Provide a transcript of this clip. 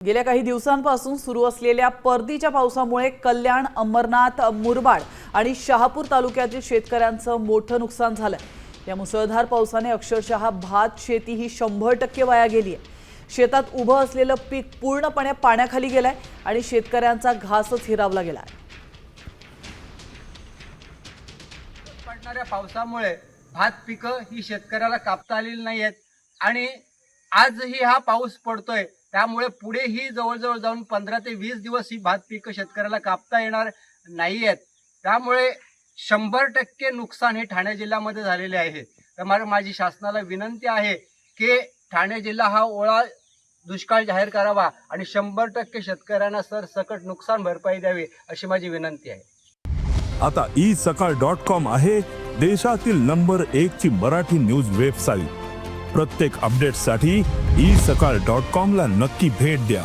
गेल्या काही दिवसांपासून सुरू असलेल्या परतीच्या पावसामुळे कल्याण, अंबरनाथ, मुरबाड आणि शहापूर तालुक्यातील शेतकऱ्यांचं मोठं नुकसान झालं। या मुसळधार पावसाने अक्षरशः भात शेती ही 100% वाया गेली आहे। शेतात उभं असलेलं पीक पूर्णपणे पाण्याखाली गेलंय आणि शेतकऱ्यांचा घासच हिरावला गेलाय। पडणाऱ्या पावसामुळे भात पिकं ही शेतकऱ्याला कापता आलेली नाहीयेत आणि आजही हा पाऊस पडतोय, त्यामुळे पुढेही जवळजवळ जाऊन 15 ते 20 दिवस ही भात पिकं शेतकऱ्याला कापता येणार नाहीयेत। त्यामुळे 100% नुकसान हे ठाणे जिल्ह्यामध्ये झालेले आहे। तर माझी शासनाला विनंती आहे की ठाणे जिल्हा हा ओला दुष्काळ जाहीर करावा आणि 100% शेतकऱ्यांना सरसकट नुकसान भरपाई द्यावी अशी माझी विनंती आहे। आता isakal.com आहे देशातील नंबर 1 ची मराठी न्यूज वेबसाईट। प्रत्येक अपडेटसाठी isakal.com ला नक्की भेट द्या।